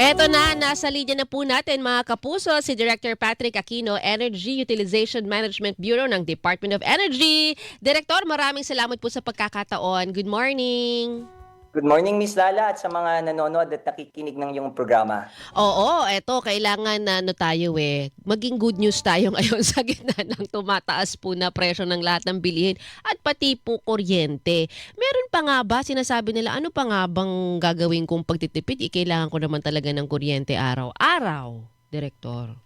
Eto na, nasa linya na po natin mga kapuso si Director Patrick Aquino, Energy Utilization Management Bureau ng Department of Energy. Direktor, maraming salamat po sa pagkakataon. Good morning. Good morning, Miss Lala, at sa mga nanonood at nakikinig ng iyong programa. Oo, eto kailangan na tayo maging good news tayo ngayon sa gitna ng tumataas po na presyo ng lahat ng bilihin at pati po kuryente. Meron pa nga ba, sinasabi nila, ano pa nga bang gagawin kong pagtitipid? Kailangan ko naman talaga ng kuryente araw-araw, Direktor.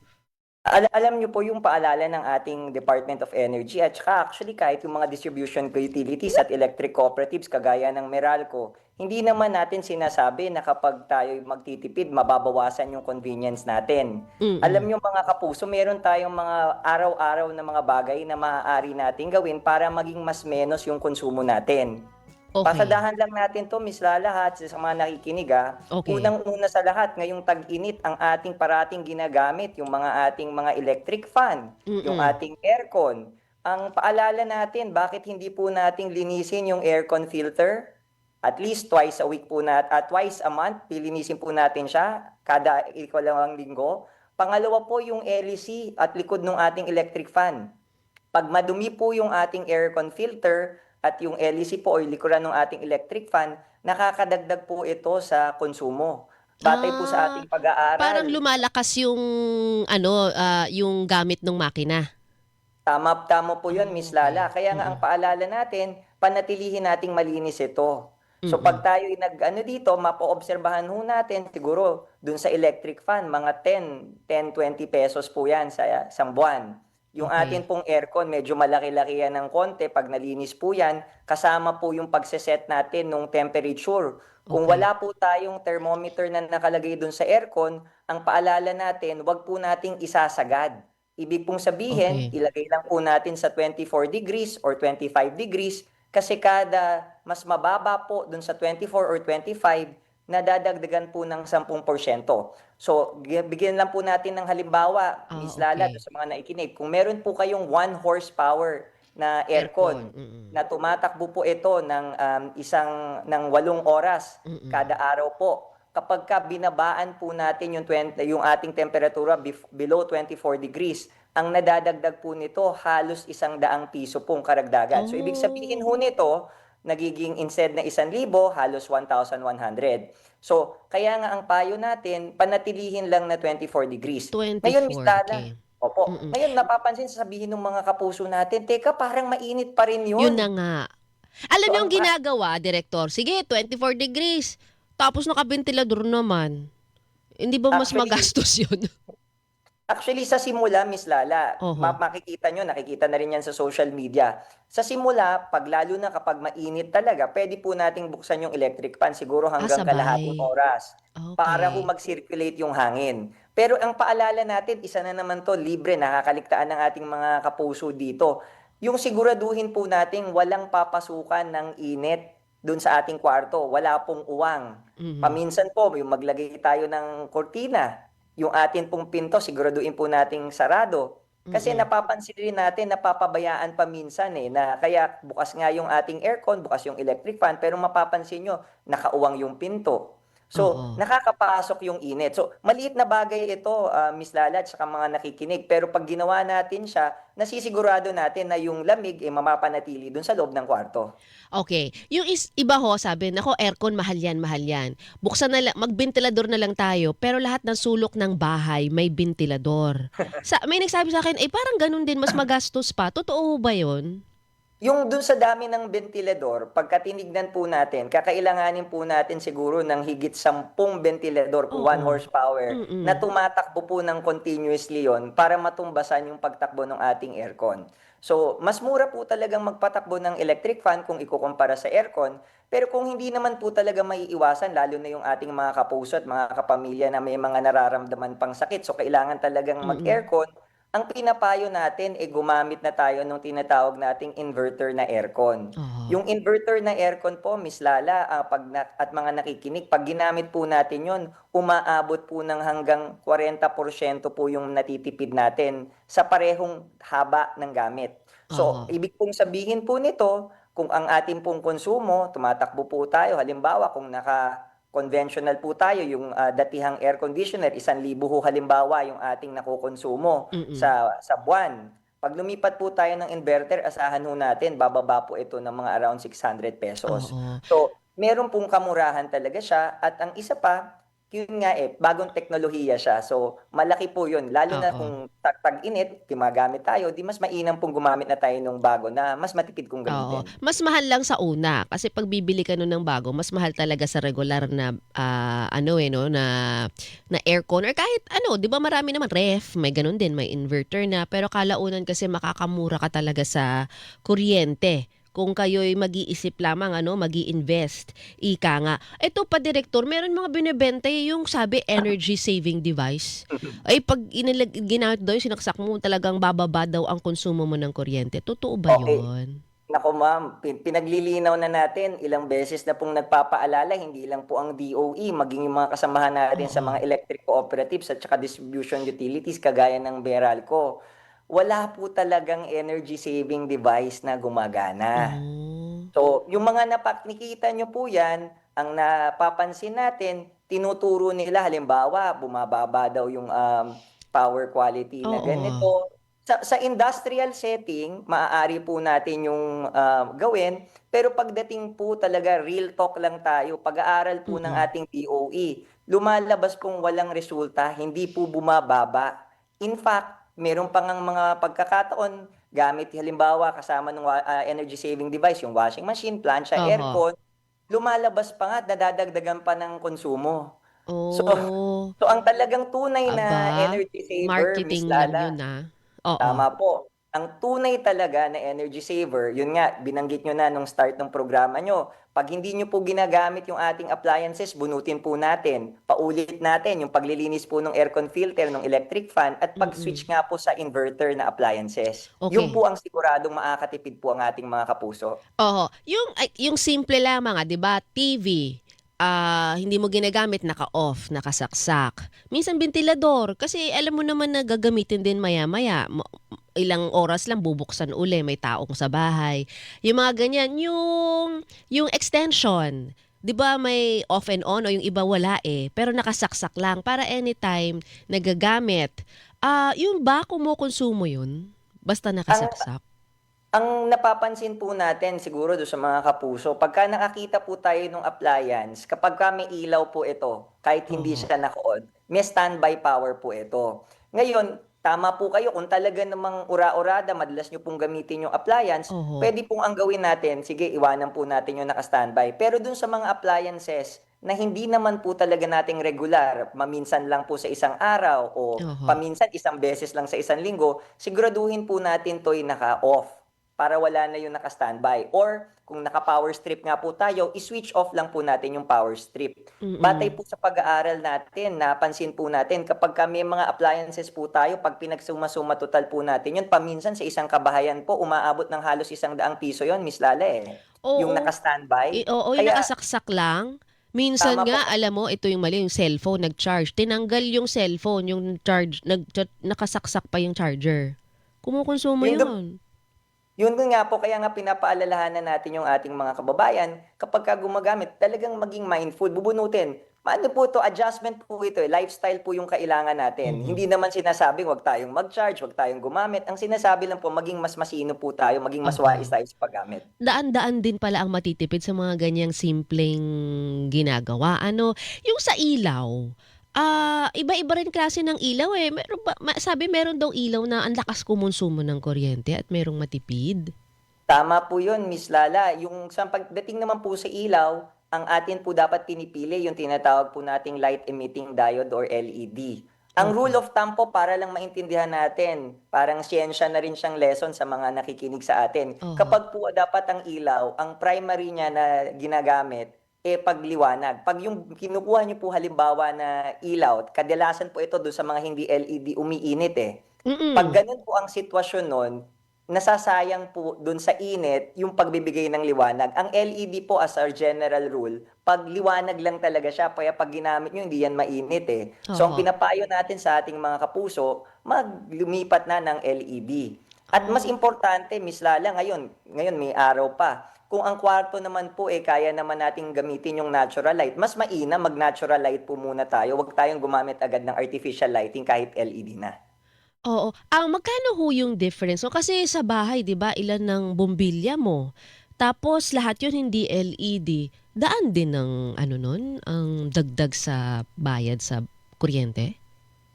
Alam niyo po yung paalala ng ating Department of Energy at saka actually kahit yung mga distribution utilities at electric cooperatives kagaya ng Meralco, hindi naman natin sinasabi na kapag tayo magtitipid, mababawasan yung convenience natin. Alam Mm. niyo mga kapuso, meron tayong mga araw-araw na mga bagay na maaari natin gawin para maging mas menos yung konsumo natin. Okay. Pasadahan lang natin 'to, Miss Lala, ha, at sa mga nakikinig, Okay. Unang-una sa lahat, ngayong tag-init ang ating parating ginagamit yung mga ating mga electric fan, yung Mm. ating aircon. Ang paalala natin, bakit hindi po nating linisin yung aircon filter? At least twice a week po twice a month, lilinisin po natin siya kada ikalawang linggo. Pangalawa po yung LEC at likod ng ating electric fan. Pag madumi po yung ating aircon filter at yung LEC po o likuran ng ating electric fan, nakakadagdag po ito sa konsumo. Batay po sa Ah, ating parang pag-aaral, lumalakas yung yung gamit ng makina. tama po yun, Miss Lala. Okey. Kaya nga ang Mm. paalala natin, panatilihin nating malinis ito. So pag Mm. tayo nag-ano dito, mapoobserbahan ho natin siguro dun sa electric fan, mga 20 pesos po yan sa isang buwan. Yung atin Okey. pong aircon, medyo malaki-laki yan ng konti. Pag nalinis po yan, kasama po yung pagseset natin ng temperature. Kung Okey. wala po tayong thermometer na nakalagay dun sa aircon, ang paalala natin, wag po nating isasagad. Ibig pong sabihin, Okey. ilagay lang po natin sa 24 degrees or 25 degrees kasi kada mas mababa po dun sa 24 or 25, nadadagdagan po ng 10%. So, bigyan lang po natin ng halimbawa, Miss Lala, Okey. sa mga naikinig. Kung meron po kayong 1 horsepower na Aircon. aircon, na tumatakbo po ito ng ng 8 oras Mm. kada araw po, kapag ka binabaan po natin yung ating temperatura below 24 degrees, ang nadadagdag po nito halos 100 piso pong karagdagan. So ibig sabihin Oh, ho nito, nagiging instead na 1,000, halos 1,100. So kaya nga ang payo natin, panatilihin lang na 24 degrees. Ngayon, Miss 24, Lala, okey. opo, Mm. ngayon napapansin, sasabihin ng mga kapuso natin, teka, parang mainit pa rin Yun na yun. nga. Alam So niyo ang ang ginagawa, Direktor, sige 24 degrees, tapos nakabentilador naman. Hindi ba mas actually, magastos yun? Actually, sa simula, Miss Lala, Oho. makikita nyo, nakikita na rin yan sa social media. Sa simula, pag lalo na kapag mainit talaga, pwede po nating buksan yung electric fan siguro hanggang kalahating Sabay. oras para po Okey. mag-circulate yung hangin. Pero ang paalala natin, isa na naman to, libre, nakakaligtaan ng ating mga kapuso dito. Yung siguraduhin po nating walang papasukan ng init dun sa ating kwarto, wala pong uwang. Mhm. Paminsan po, yung maglagay tayo ng kortina, yung atin pong pinto siguraduhin po nating sarado. Kasi Mm. napapansin rin natin, napapabayaan pa minsan na kaya bukas nga yung ating aircon, bukas yung electric fan, pero mapapansin nyo, nakauwang yung pinto. So, Oo. nakakapasok yung init. So, maliit na bagay ito, Miss Lala, at saka mga nakikinig. Pero pag ginawa natin siya, nasisigurado natin na yung lamig ay mamapanatili dun sa loob ng kwarto. Okey. Yung iba ho sabi, "Naku, aircon mahal yan, mahal yan. Buksan na magbentilador na lang tayo, pero lahat ng sulok ng bahay may bentilador." May nagsabi sa'kin, "Eh, parang gano'n din, mas magastos pa." Totoo ho ba yun? Yung dun sa dami ng bentilador, pagka tinignan po natin, kakailanganin po natin siguro ng higit 10 bentilador kung 1 Oo. horsepower na Mm. tumatakbo po ng continuously yon para matumbasan yung pagtakbo ng ating aircon. So, mas mura po talagang magpatakbo ng electric fan kung ikukumpara sa aircon. Pero kung hindi naman po talaga maiiwasan, lalo na yung ating mga kapuso at mga kapamilya na may mga nararamdaman pang sakit, so kailangan talagang Mm. mag-aircon, ang pinapayo natin gumamit na tayo nung tinatawag nating inverter na aircon. Oo. Yung inverter na aircon po, Miss Lala, at mga nakikinig, pag ginamit po natin yon, umaabot po ng hanggang 40% po yung natitipid natin sa parehong haba ng gamit. So, Oo. ibig pong sabihin po nito, kung ang ating pong konsumo, tumatakbo po tayo, halimbawa kung conventional po tayo, yung datihang air conditioner, 1,000 ho halimbawa yung ating nakukonsumo Mm. sa buwan. Pag lumipat po tayo ng inverter, asahan ho natin, bababa po ito ng mga around 600 pesos. Oo. So, meron pong kamurahan talaga siya. At ang isa pa, yun nga bagong teknolohiya siya. So, malaki po yun. Lalo na Oo. kung tag-init, gumagamit tayo, di mas mainam pong gumamit na tayo ng bago na mas matipid kong Oo. gamitin. Mas mahal lang sa una kasi 'pag bibili ka nun ng bago mas mahal talaga sa regular na, ano, 'no, na aircon or kahit ano, 'di ba marami naman ref, may gano'n din, may inverter na. Pero kalaunan kasi makakamura ka talaga sa kuryente kung kayo'y mag-iisip lamang ano, mag-i-invest, ika nga. Eto pa direktor, meron mga binebenta, yung sabi energy saving device. Ay 'pag ginamit daw yun, sinaksak mo, talagang bababa daw ang konsumo mo ng kuryente. Totoo ba Okay. yun? Naku ma'am, pinaglilinaw na natin, ilang beses na pong nagpapaalala, hindi lang po ang DOE, maging yung mga kasamahan natin sa Oo. mga electric cooperatives at saka distribution utilities kagaya ng Meralco. Wala po talagang energy saving device na gumagana. Oh, So, yung mga nakikita nyo po yan, ang napapansin natin, tinuturo nila, halimbawa, bumababa daw yung power quality na oo. ganito. Sa industrial setting, maaari po natin yung gawin, pero pagdating po talaga, real talk lang tayo, pag-aaral po ng Mm. ating DOE, lumalabas pong walang resulta, hindi po bumababa. In fact, meron pang ang mga pagkakataon, gamit halimbawa kasama ng energy saving device, yung washing machine, plancha, Oho. aircon, lumalabas pa nga, nadadagdagan pa ng konsumo. So, Oh, so ang talagang tunay na aba, energy saver, Miss marketing lang Lala, yun, Oo. tama po. Ang tunay talaga na energy saver, yun nga, binanggit nyo na nung start ng programa nyo. Pag hindi nyo po ginagamit yung ating appliances, bunutin po natin. Paulit natin yung paglilinis po ng aircon filter, ng electric fan, at Mm. pag-switch nga po sa inverter na appliances. Yun Okey. po ang siguradong makakatipid po ang ating mga kapuso. Oo, yung simple lamang, 'di ba, TV, hindi mo ginagamit, naka-off, nakasaksak. Minsan bentilador, kasi alam mo naman na gagamitin din maya-maya, ilang oras lang bubuksan uli, may taong sa bahay. Yung mga ganyan, yung extension, 'di ba may off and on o yung iba wala, pero nakasaksak lang para anytime nagagamit. Yun ba kumukonsumo yun? Basta Ang nakasaksak? Ang napapansin po natin siguro do sa mga kapuso, pagka nakakita po tayo ng appliance, kapagka may ilaw po ito, kahit hindi Oo, siya naka-on, may standby power po ito. Ngayon, tama po kayo, kung talaga namang ura-urada, madalas nyo pong gamitin yung appliance, oho, pwede pong ang gawin natin, sige, iwanan po natin yung naka-standby. Pero dun sa mga appliances na hindi naman po talaga nating regular, maminsan lang po sa isang araw o oho. paminsan isang beses lang sa isang linggo, siguraduhin po natin to'y naka-off para wala na yung naka-standby. Or kung naka-power strip nga po tayo, i-switch off lang po natin yung power strip. Batay Mm. po sa pag-aaral natin, napansin po natin kapag may mga appliances po tayo, pag pinagsuma-suma total po natin yun, paminsan sa isang kabahayan po, umaabot ng halos 100 piso yon, Miss Lala eh. Yung Oo, naka-standby. oo, yung Kaya, nakasaksak lang. Minsan tama po. nga alam mo ito yung mali, yung cellphone nag-charge, tinanggal yung cellphone, yung charge nakasaksak pa yung charger. Kumukonsumo Yun, yun. Yun nga po, kaya nga pinapaalalahanan natin yung ating mga kababayan, kapag ka gumagamit, talagang maging mindful, bubunutin. Paano po ito? Adjustment po ito eh. Lifestyle po yung kailangan natin. Mhm, Hindi naman sinasabing wag tayong mag-charge, wag tayong gumamit. Ang sinasabi lang po, maging mas masino po tayo, maging mas wais oo. tayo sa paggamit. Daan-daan din pala ang matitipid sa mga ganyang simpleng ginagawa. Ano, yung sa ilaw, iba-iba rin klase ng ilaw, Meron ba sabi meron daw ilaw na ang lakas kumonsumo ng kuryente at merong matipid? Tama po yun, Miss Lala. Yung sa pagdating naman po sa ilaw, ang atin po dapat pinipili yung tinatawag po nating light emitting diode or LED. Ang rule Oo, of thumb po para lang maintindihan natin, parang siyensya na rin siyang lesson sa mga nakikinig sa atin. oho, Kapag po dapat ang ilaw, ang primary niya na ginagamit, pagliwanag. Pag yung kinukuha niyo po halimbawa na ilaw, kadalasan po ito doon sa mga hindi LED umiinit eh. Pag mm. ganun po ang sitwasyon nun, nasasayang po dun sa init yung pagbibigay ng liwanag. Ang LED po as our general rule, pag liwanag lang talaga siya, kaya pag ginamit nyo, hindi yan mainit eh. So ang Oho. pinapayo natin sa ating mga kapuso, maglumipat na ng LED. At mas Oh, importante, Miss Lala, ngayon may araw pa. kung ang kwarto naman po kaya naman nating gamitin yung natural light, mas mainam mag-natural light po muna tayo. Huwag tayong gumamit agad ng artificial lighting kahit LED na. Oo. Magkano ho yung difference? So, kasi sa bahay, 'di ba, ilan ng bombilya mo. Tapos lahat 'yun hindi LED. Daan din ng ano nun, ang dagdag sa bayad sa kuryente?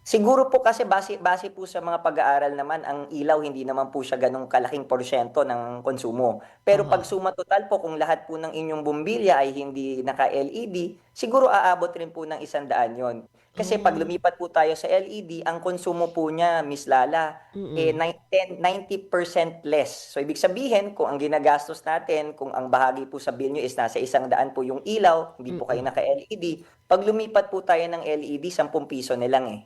Siguro po kasi base po sa mga pag-aaral naman, ang ilaw hindi naman po siya gano'ng kalaking porsyento ng konsumo. Pero Oo. 'pag suma total po kung lahat po ng inyong bumbilya ay hindi naka-LED, siguro aabot rin po ng 100 'yon. Kasi 'pag Hmm, lumipat po tayo sa LED, ang konsumo po niya, Miss Lala, mm. 90% less. So ibig sabihin, kung ang ginagastos natin, kung ang bahagi po sa bill niyo is nasa 100 po yung ilaw, hindi po kayo Mm. naka-LED, 'pag lumipat po tayo ng LED, ₱10 na lang, eh.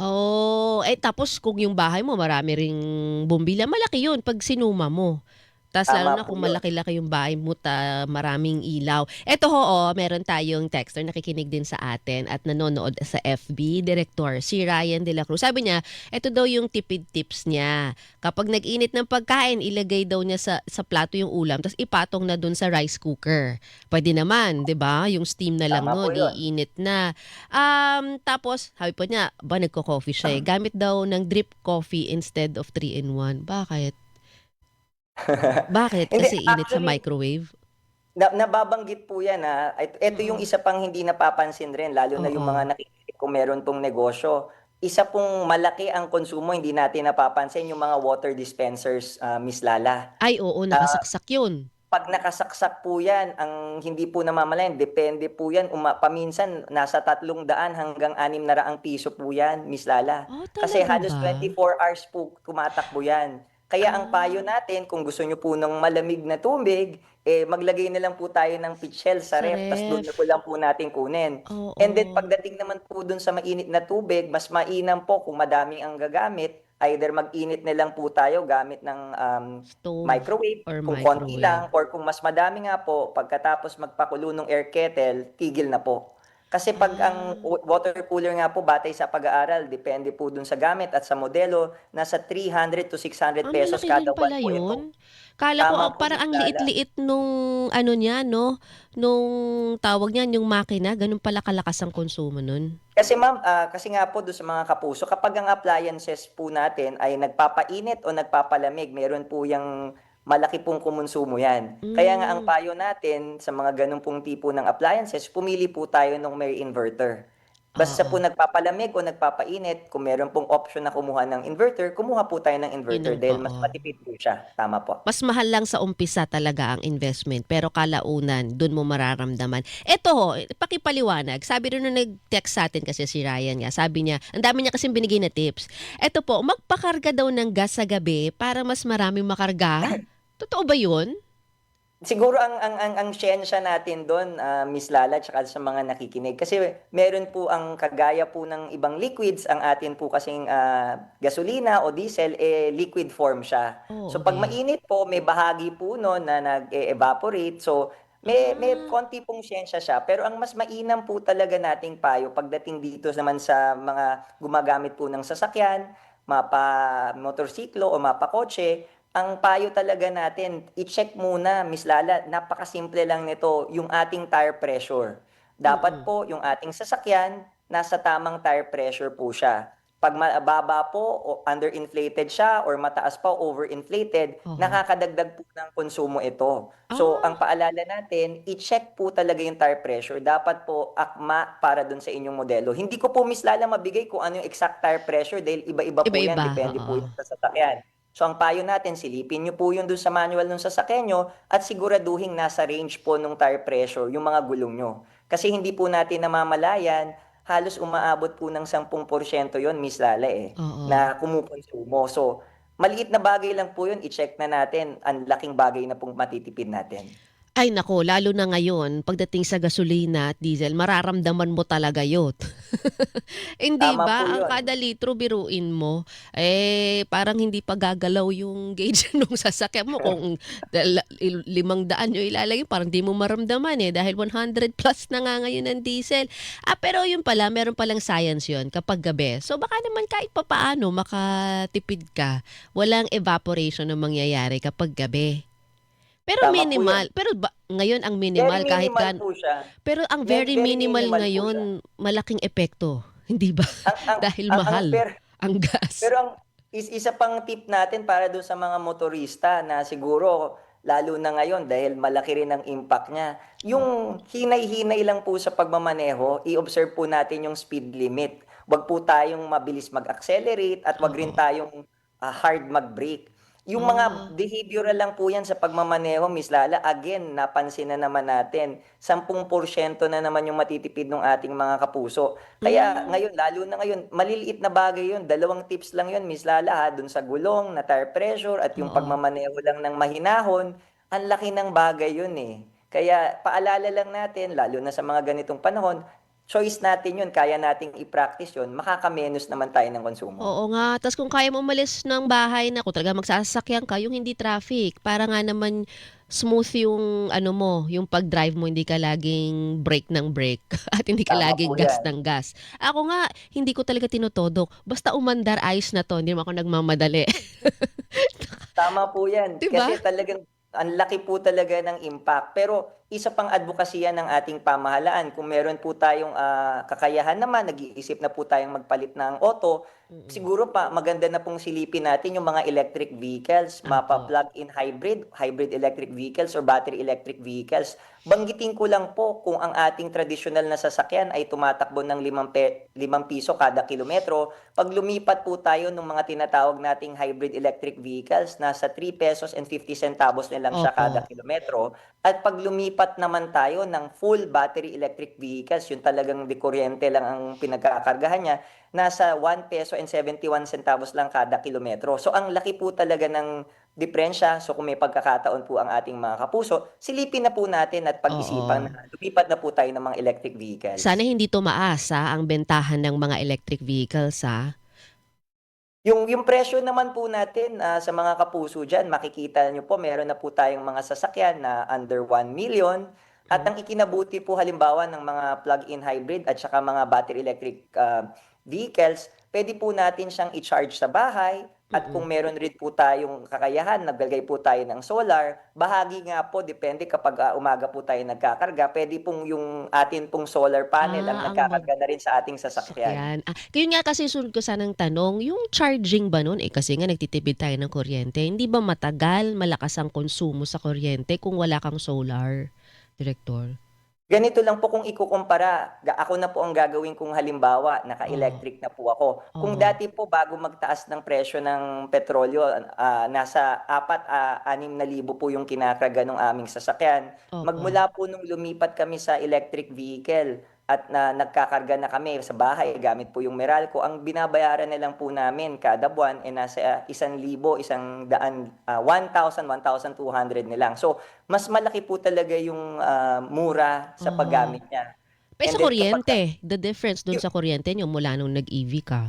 Oh, tapos kung yung bahay mo marami ring bombilya, malaki yun 'pag sinuma mo. Tas lalo Tama na po kung 'yun. malaki-laki yung bahay mo maraming ilaw. Eto ho, meron tayong texter nakikinig din sa atin at nanonood sa FB, Direktor, si Ryan De La Cruz. Sabi niya, eto daw yung tipid tips niya. Kapag nag-init ng pagkain, ilagay daw niya sa plato yung ulam tas ipatong na dun sa rice cooker. Puwede naman, 'di ba? Yung steam na lang Tama po nun, 'yun. iinit na. Tapos sabi pa niya, nagco-coffee siya, gamit daw ng drip coffee instead of 3-in-1. Bakit? Bakit? Hindi, Kasi init sa actually, microwave? nababanggit po 'yan, ito yung Oo. isa pang hindi napapansin rin lalo na yung Oo. mga nakikinig kung meron 'tong negosyo. Isa pong malaki ang konsumo hindi natin napapansin yung mga water dispensers, Miss Lala. Ay oo, Ah, nakasaksak yun. 'Pag nakasaksak po 'yan, ang hindi po namamalayan depende po 'yan paminsan nasa 300 hanggang 600 piso po 'yan, Miss Lala. Oh, Kasi talaga halos ba? 24 hours po tumatakbo 'yan. Kaya ang payo Ah, natin kung gusto niyo po ng malamig na tubig, maglagay na lang po tayo ng pitchel sa sa ref ta's do'n ref. na po lang po natin kunin. And then Oo, pagdating naman po do'n sa mainit na tubig, mas mainam po kung madami ang gagamit, either mag-init na lang po tayo gamit ng, stove microwave or kung konti microwave. lang or kung mas madami nga po, pagkatapos magpakulo nung air kettle, tigil na po. Kasi 'pag ang Ah, water cooler nga po batay sa pag-aaral, depende po dun sa gamit at sa modelo, nasa 300 to 600 pesos malaki kada din buwan pala po ito. yun. Akala ko, Tama po, parang Miss ang Lala. liit-liit nung ano niya 'no, nung tawag niyan, yung makina, ganun pala kalakas ang konsumo nun? Kasi ma'am, kasi nga po dun sa mga kapuso, kapag ang appliances po natin ay nagpapainit o nagpapalamig, meron po yang malaki pong kumonsumo yan. Kaya nga ang Hmm, payo natin sa mga ganun pong tipo ng appliances, pumili po tayo ng may inverter. Basta po oo, nagpapalamig o nagpapainit, kung meron pong option na kumuha ng inverter, kumuha po tayo ng yun inverter ang dahil mas oo. matipid po siya. Tama po. Mas mahal lang sa umpisa talaga ang investment, pero kalaunan dun mo mararamdaman. Eto ho, pakipaliwanag. Sabi rin nung nag-text sa'tin kasi si Ryan nga, sabi niya, ang dami niya kasing binigay na tips. Eto po, magpakarga daw ng gas sa gabi para mas maraming makarga? Totoo ba yun? Siguro ang siyensya natin dun, Miss Lala, tsaka sa mga nakikinig kasi meron po ang kagaya po ng ibang liquids, ang atin po kasing, gasolina o diesel, liquid form siya. Oo, So 'pag okay. mainit po, may bahagi po nun na nag-e-evaporate. So may Ah, konti pong siyensya siya, pero ang mas mainam po talaga nating payo pagdating dito naman sa mga gumagamit po ng sasakyan, motorsiklo o mapakotse, ang payo talaga natin, i-check muna, Miss Lala, napakasimple lang nito, yung ating tire pressure. Dapat mm. po yung ating sasakyan, nasa tamang tire pressure po siya. Pag mababa po o underinflated siya or mataas pa overinflated, Oo. nakakadagdag po ng konsumo ito. So, ang Ah, paalala natin, i-check po talaga yung tire pressure. Dapat po akma para dun sa inyong modelo. Hindi ko po, Miss Lala, mabigay kung ano yung exact tire pressure dahil iba-iba po yan, iba-iba, depende po oo. yan sa sasakyan. So ang payo natin, silipin niyo po 'yun dun sa manual nung sasakyan niyo at siguraduhin nasa range po nung tire pressure yung mga gulong niyo. Kasi hindi po natin namamalayan, halos umaabot po ng 10% 'yon, Miss Lala, Oo. na kumukonsumo. So, maliit na bagay lang po 'yun, i-check na natin, ang laking bagay na pong matitipid natin. Ay naku, lalo na ngayon pagdating sa gasolina at diesel mararamdaman mo talaga yun. Hindi Tama po ba ang 'yun. kada litro biruin mo, parang hindi pa gagalaw yung gauge nung sasakyan mo kung 500 yung ilalagay parang di mo maramdaman, dahil 100 plus na nga ngayon ang diesel. Pero yun pala meron palang science yun kapag gabi. So baka naman kahit papaano makatipid ka, walang evaporation na mangyayari kapag gabi. Pero Tama po yun. minimal, pero ngayon ang Very minimal kahit minimal gan po siya. pero ang very Very minimal minimal po siya. ngayon malaking epekto, hindi ba? Ang ang Dahil ang mahal ang gas. pero ang isa pang tip natin para dun sa mga motorista na siguro lalo na ngayon dahil malaki rin ang impact niya, yung hinay-hinay lang po sa pagmamaneho, i-observe po natin yung speed limit. Wag po tayong mabilis mag-accelerate at wag rin Oo. tayong hard mag-brake. Yung Ah, mga behavioral lang po yan sa pagmamaneho, Miss Lala. Again, napansin na naman natin, 10% na naman yung matitipid ng ating mga kapuso. Kaya hmm, ngayon, lalo na ngayon, maliliit na bagay yun. 2 tips lang yun, Miss Lala, ha, dun sa gulong, na tire pressure, at yung oo. pagmamaneho lang ng mahinahon, ang laki ng bagay yun eh. Kaya paalala lang natin, lalo na sa mga ganitong panahon, choice natin yun, kaya nating i-practice yun, makakamenos naman tayo ng konsumo. Oo nga, ta's kung kaya mo umalis ng bahay na kung talagang magsasakyan ka, yung hindi traffic para nga naman smooth yung ano mo, yung pag-drive mo hindi ka laging brake ng brake at hindi ka Tama po laging gas yan. ng gas. Ako nga, hindi ko talaga tinotodok, basta umandar ayos na 'to, hindi naman ako nagmamadali, Tama po yan. 'di ba? Kasi talagang ang laki po talaga ng impact. Pero isa pang advokasya ng ating pamahalaan, kung meron po tayong kakayahan naman, nag-iisip na po tayong magpalit ng auto, Mm, siguro pa maganda na pong silipin natin yung mga electric vehicles, opo. mapa-plug-in hybrid, hybrid electric vehicles or battery electric vehicles. Banggitin ko lang po kung ang ating tradisyonal na sasakyan ay tumatakbo ng 5 piso kada kilometro, pag lumipat po tayo ng mga tinatawag nating hybrid electric vehicles, nasa 3 pesos and 50 centavos na lang siya kada Opo, kilometro. At pag lumipat naman tayo ng full battery electric vehicles, yung talagang di kuryente lang ang pinagkakargahan niya, nasa 1 peso and 71 centavos lang kada kilometro. So ang laki po talaga ng diferensya. So kung may pagkakataon po ang ating mga kapuso, silipin na po natin at pag-isipan oo. na lumipat na po tayo ng mga electric Sana vehicles. hindi tumaas, ang bentahan ng mga electric vehicles, Yung presyo naman po natin, sa mga kapuso diyan, makikita niyo po meron na po tayong mga sasakyan na under 1 million, at Hmm, ang ikinabuti po halimbawa ng mga plug-in hybrid at saka mga battery electric vehicles, puwede po natin siyang i-charge sa bahay, at kung mm. meron rin po tayong kakayahan, naglagay po tayo ng solar, bahagi nga po depende kapag, umaga po tayo nagkakarga, puwede pong yung atin pong solar panel ang Ang nagkakarga na rin sa ating sasakyan. sasakyan. Yun nga kasi sunod ko sanang tanong, yung charging ba nun, kasi nga nagtitipid tayo ng kuryente, hindi ba matagal, malakas ang konsumo sa kuryente kung wala kang solar, Direktor? Ganito lang po kung ikukumpara, ako na po ang gagawin kong halimbawa, Oo, naka-electric na po ako. Kung oo, dati po bago magtaas ng presyo ng petrolyo, nasa 6,000 po yung kinakarga ng aming sasakyan. opo. Magmula po nung lumipat kami sa electric vehicle at na nagkakarga na kami sa bahay gamit po yung Meralco, ang binabayaran na lang po namin kada buwan ay nasa 1,000, 100, 1,200 na lang. So mas malaki po talaga yung mura sa Oo. paggamit niya. Eh, And sa then kapag kuryente, the difference dun yu sa kuryente niyo mula nung nag-EV ka?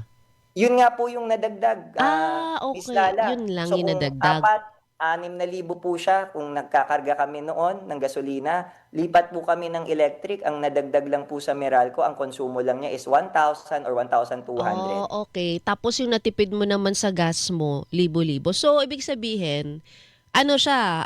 yun nga po yung nadagdag, Miss Okey, Lala. yun lang So yung kung nadagdag. 6,000 po siya kung nagkakarga kami noon ng gasolina, lipat po kami ng electric, ang nadagdag lang po sa Meralco, ang konsumo lang niya is 1,000 or 1,200. Okey. Tapos yung natipid mo naman sa gas mo, libo-libo. So, ibig sabihin, ano siya,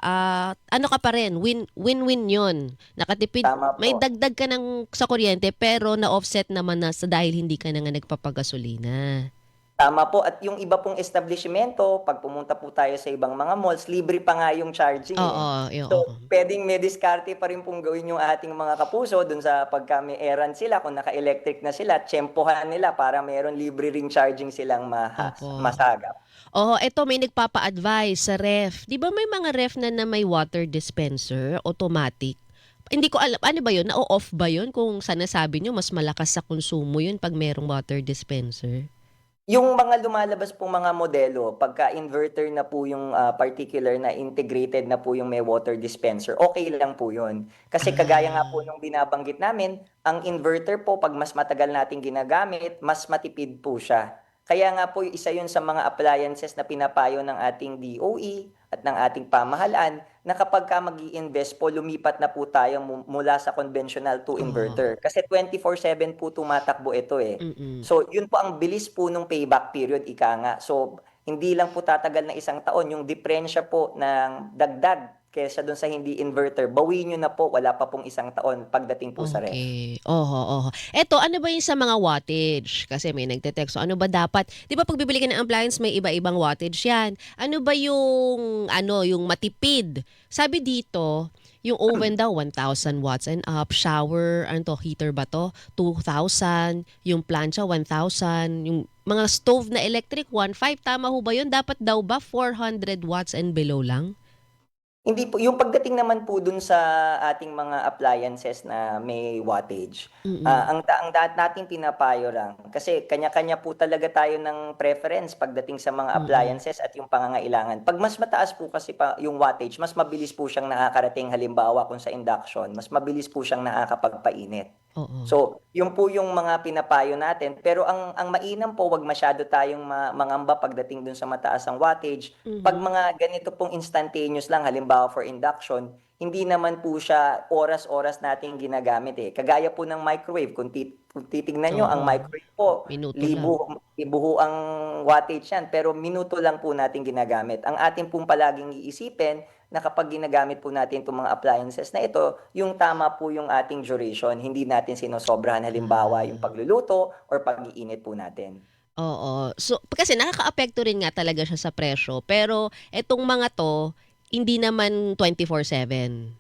ano ka pa rin, win-win yun. Nakatipid Tama may po. dagdag ka ng sa kuryente pero na-offset naman na sa dahil hindi ka na nga nagpapagasolina. Tama po, at yung iba pong establisyemento, 'pag pumunta po tayo sa ibang mga malls, libre pa nga yung charging, eh. Oo, So, oo. puwedeng may diskarte pa rin pong gawin yung ating mga kapuso dun sa pagka may errand sila, kung naka-electric na sila, tiyempohan nila para meron libre ring charging silang Opo. masagap. Oo, eto may nagpapa-advice sa ref. 'Di ba may mga ref na may water dispenser, automatic? Hindi ko alam, ano ba 'yun, na off ba 'yun kung sa nasabi niyo mas malakas sa konsumo 'yun 'pag merong water dispenser? Yung mga lumalabas pong mga modelo, pagka inverter na po yung, particular na integrated na po yung may water dispenser, okay lang po yun. Kasi kagaya nga po Ah, nung binabanggit namin, ang inverter po 'pag mas matagal nating ginagamit, mas matipid po siya. Kaya nga po isa yun sa mga appliances na pinapayo ng ating DOE at ng ating pamahalaan, na kapagka mag-i-invest po, lumipat na po tayo mula sa conventional to oo, inverter. Kasi 24/7 po tumatakbo ito, eh. mm. So, yun po ang bilis po nung payback period, ika nga. So, hindi lang po tatagal na 1 taon, yung diperensya po ng dagdag kesa doon sa hindi inverter, bawiin nyo na po, wala pa pong 1 taon pagdating po sa ref. Okay. Oho, oho. Eto, ano ba yung sa mga wattage? Kasi may nagte-text. So, ano ba dapat? Di ba pag bibili ka ng appliance, may iba-ibang wattage yan. Ano ba yung matipid? Sabi dito, yung oven daw, 1,000 watts and up. Shower, ano to, heater ba to? 2,000. Yung plancha, 1,000. Yung mga stove na electric, 1,500. Tama ho ba yun? Dapat daw ba 400 watts and below lang? Hindi po, yung pagdating naman po dun sa ating mga appliances na may wattage, Mm-mm. nating pinapayo lang, kasi kanya-kanya po talaga tayo ng preference pagdating sa mga Mm-mm. appliances at yung pangangailangan. Pag mas mataas po kasi pa yung wattage, mas mabilis po siyang nakakarating. Halimbawa kung sa induction, mas mabilis po siyang nakakapagpainit. Oo. So, yun po yung mga pinapayo natin. Pero ang mainam po, wag masyado tayong mangamba pagdating dun sa mataas ang wattage. Pag Mhm. mga ganito pong instantaneous lang, halimbawa for induction, hindi naman po siya oras-oras nating ginagamit eh. Kagaya po ng microwave, kung titignan nyo, ang Oo. microwave po, Minuto lang. libo ho ang wattage yan, pero minuto lang po natin ginagamit. Ang ating pong palaging iisipin, na kapag ginagamit po natin itong mga appliances na ito, yung tama po yung ating duration. Hindi natin sinosobrahan halimbawa yung Ah. pagluluto or pag-iinit po natin. Oo. So, kasi nakakaapekto rin nga talaga siya sa presyo. Pero etong mga 'to, hindi naman 24/7.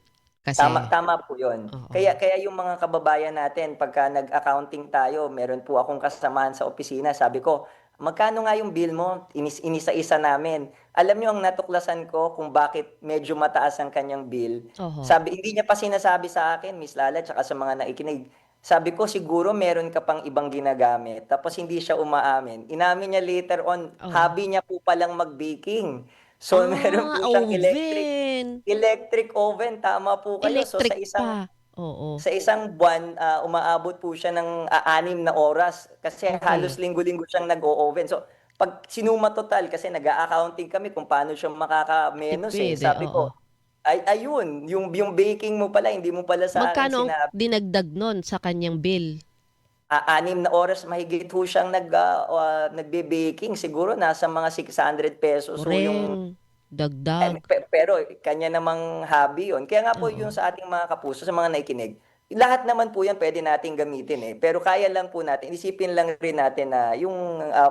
Tama Kasi tama po 'yun. oo. Kaya kaya yung mga kababayan natin pagka nag-accounting tayo, meron po akong kasamahan sa opisina, sabi ko, "Magkano nga yung bill mo?" Inisa-isa namin. Alam niyo ang natuklasan ko kung bakit medyo mataas ang kanyang bill? Oho. Sabi hindi niya pa sinasabi sa akin, Miss Lala, tsaka sa mga nakikinig. Sabi ko, "Siguro meron ka pang ibang ginagamit." Tapos hindi siya umaamin. Inamin niya later on, Oo. hobby niya po palang mag-baking. So meron po siyang Oven. electric oven, tama po kayo. So Electric pa. Oo. sa isang buwan, umaabot po siya ng 6 na oras kasi halos Okey. linggo-linggo siyang nag-o-oven. So, pag sinuma total kasi nag-a-accounting kami kung paano siya makakamenos eh. Tipid, eh, Sabi oo. ko, ay ayun, yung baking mo pala, hindi mo pala sa akin Magkano ang sinabi. dinagdag nun sa kanyang bill? 6 na oras mahigit ho siyang nagbe-baking. Siguro nasa mga ₱600 ho yung. Koreng, dagdag. Pero kanya namang hobby 'yun. Kaya nga po Oo. 'yung sa ating mga kapuso, sa mga nakikinig, lahat naman po 'yan puwede nating gamitin, eh. Pero kaya lang po natin, isipin lang rin natin na 'yung,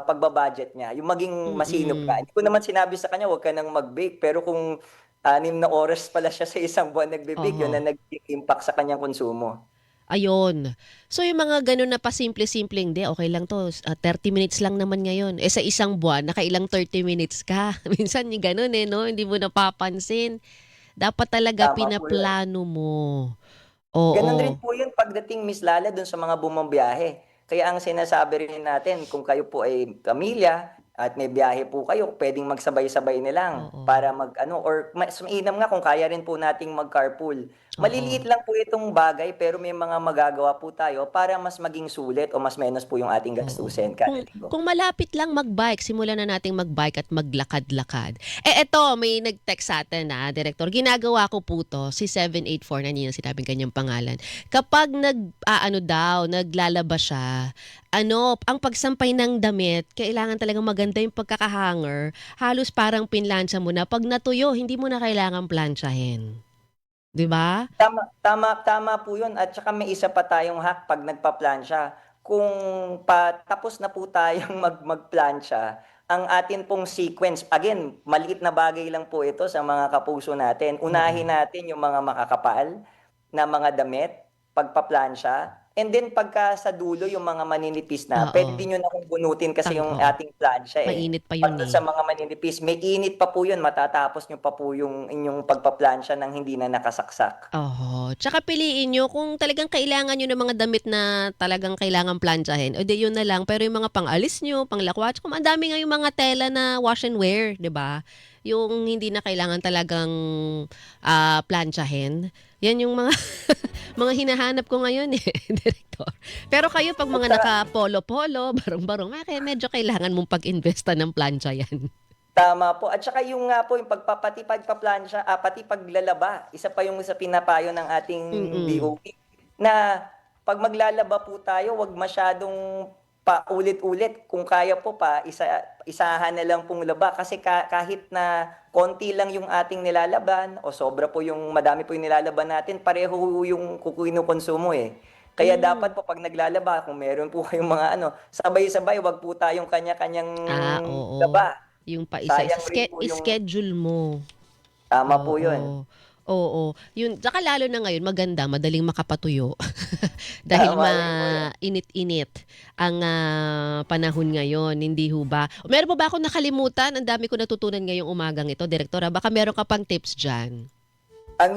pagba-budget niya, 'yung maging masinop ka. Mm. Hindi ko naman sinabi sa kanya, "Huwag ka ng mag-bake." Pero kung 6 na oras pala siya sa isang buwan nagbe-bake, 'yun Oho. ang nagiging impact sa kanyang konsumo. Ayun. So yung mga gano'n na pasimple-simpleng, "Hindi, okey lang 'to, 30 minutes lang naman ngayon." Eh, sa isang buwan nakailang 30 minutes ka. Minsan yung gano'n, eh, 'no, hindi mo napapansin. Dapat talaga Tama po 'yun. pinaplano mo. Gano'n rin Oo. po 'yun pagdating, Miss Lala, dun sa mga bumabiyahe. Kaya ang sinasabi rin natin kung kayo po ay pamilya at may biyahe po kayo, puwedeng magsabay-sabay na lang Oo. para mag-ano, or mas mainam nga kung kaya rin po nating mag-carpool. Oo. Maliliit lang po itong bagay pero may mga magagawa po tayo para mas maging sulit o mas menos po yung ating Oo. gastusin kada Kung linggo. kung malapit lang mag-bike, simulan na nating mag-bike at maglakad-lakad. Eh, eto may nag-text sa'tin, direktor. Ginagawa ko po 'to, si 784 na hindi na sinabing kanyang pangalan. Kapag nag-aano daw, naglalaba siya, ano, ang pagsampay ng damit, kailangan talagang maganda yung pagkaka-hanger. Halos parang pinlantsa mo na, 'pag natuyo hindi mo na kailangang plantsahin, 'di ba? Tama tama tama po 'yun, at saka may isa pa tayong hack 'pag nagpaplantsa. Kung tapos na po tayong magplantsa, ang atin pong sequence, again, maliit na bagay lang po ito sa mga kapuso natin. Oo. Unahin natin yung mga makakapal na mga damit, pagpaplantsa, and then pagka sa dulo yung mga maninipis na, puwede Oo. niyo na kung bunutin kasi yung Oo. ating plantsa, eh. Mainit pa 'Pag yun, dun eh. sa mga maninipis, may init pa po yun, matatapos niyo pa po yung inyong pagpaplantsa ng hindi na nakasaksak. Oo, tsaka piliin niyo kung talagang kailangan niyo ng mga damit na talagang kailangang plantsahin, o 'di yun na lang. Pero yung mga pang-alis niyo, panglakwatsa, kung ang dami ngayong mga tela na wash and wear, 'di ba? Yung hindi na kailangan talagang, plantsahin, 'yan yung mga mga hinahanap ko ngayon, eh, direktor. Pero kayo 'pag At mga saka naka-polo-polo, barong-barong, medyo kailangan mong pag-investa ng plantsa 'yan. tama po, at saka yung nga po yung pagpaplantsa, pati paglalaba, isa pa yung sa pinapayo ng ating Mm. DOP na 'pag maglalaba po tayo, 'wag masyadong paulit-ulit. Kung kaya po isahan na lang pong laba kasi kahit na konti lang yung ating nilalaban o sobra po yung madami po yung nilalaban natin, pareho yung kinukonsumo eh. Kaya Hmm. dapat po pag naglalaba, kung meron po kayong mga sabay-sabay, wag po tayong kanya-kanyang Oo. laba. Yung pa isa Sayang rin po yung schedule mo. tama po yun. Oo. Oo, yun tsaka lalo na ngayon maganda madaling makapatuyo dahil Tama rin po yun. mainit-init ang, panahon ngayon, hindi ho ba? Meron pa ba akong nakalimutan? Ang dami ko natutunan ngayong umagang ito, direktora. Baka meron ka pang tips diyan?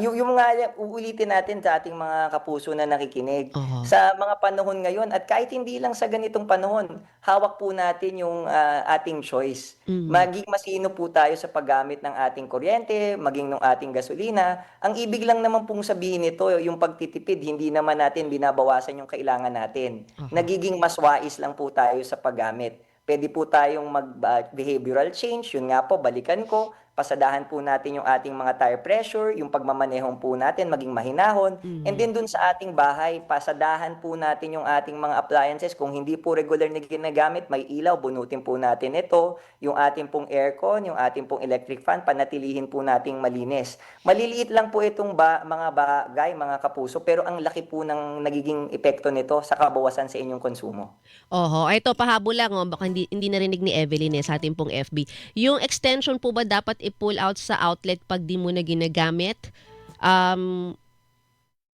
Yung nga uulitin natin sa ating mga kapuso na nakikinig. Oo. Sa mga panahon ngayon at kahit hindi lang sa ganitong panahon, hawak po natin yung ating choice. Hmm. Maging masino po tayo sa paggamit ng ating kuryente, maging ng ating gasolina. Ang ibig lang naman pong sabihin nito, yung pagtitipid, hindi naman natin binabawasan yung kailangan natin. Oo. Nagiging mas wais lang po tayo sa paggamit. Pwede po tayong mag-behavioral change, yun nga po, balikan ko, pasadahan po natin yung ating mga tire pressure, yung pagmamanehong po natin maging mahinahon. And Mhm. then dun sa ating bahay, pasadahan po natin yung ating mga appliances. Kung hindi po regular na ginagamit, may ilaw, bunutin po natin ito. Yung ating pong aircon, yung ating pong electric fan, panatilihin po nating malinis. Maliliit lang po itong mga bagay, mga kapuso, pero ang laki po ng nagiging epekto nito sa kabawasan sa inyong konsumo. Oho, ito pahabol lang, baka hindi narinig ni Evelyn, sa ating pong FB. Yung extension po ba dapat i-pull out sa outlet 'pag 'di mo na ginagamit? Um,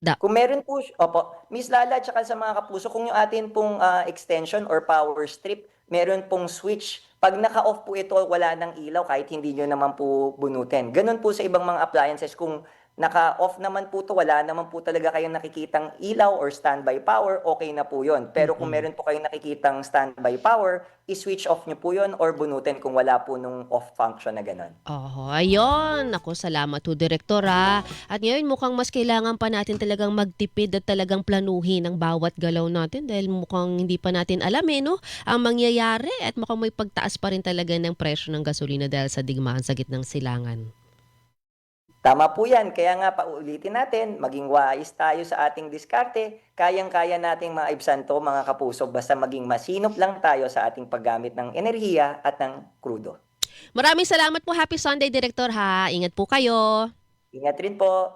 da Kung meron po, opo, Miss Lala, tsaka sa mga kapuso, kung yung atin pong extension or power strip, meron pong switch. Pag naka-off po ito, wala ng ilaw kahit hindi nyo naman po bunutin. Ganun po sa ibang mga appliances. Kung naka-off naman po to, wala naman po talaga kayong nakikitang ilaw or standby power, okay na po yun. Pero kung mm. meron po kayong nakikitang standby power, i-switch off nyo po yun or bunutin kung wala po nung off function na ganun. Oho, ayun. Naku, salamat ho, direktora. At ngayon mukhang mas kailangan pa natin talagang magtipid at talagang planuhin ang bawat galaw natin dahil mukhang hindi pa natin alam, 'no, ang mangyayari at mukhang may pagtaas pa rin talaga ng presyo ng gasolina dahil sa digmaan sa gitnang silangan. Tama po yan. Kaya nga paulitin natin, maging wais tayo sa ating diskarte. Kayang-kaya nating maibsan to, mga kapuso, basta maging masinop lang tayo sa ating paggamit ng enerhiya at ng krudo. Maraming salamat po. Happy Sunday, Direktor, ha. Ingat po kayo. Ingat rin po.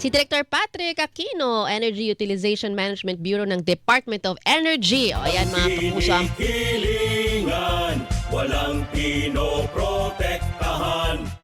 Si Director Patrick Aquino, Energy Utilization Management Bureau ng Department of Energy. O ayan mga kapuso, ang Hilingan, walang pinoprotektahan.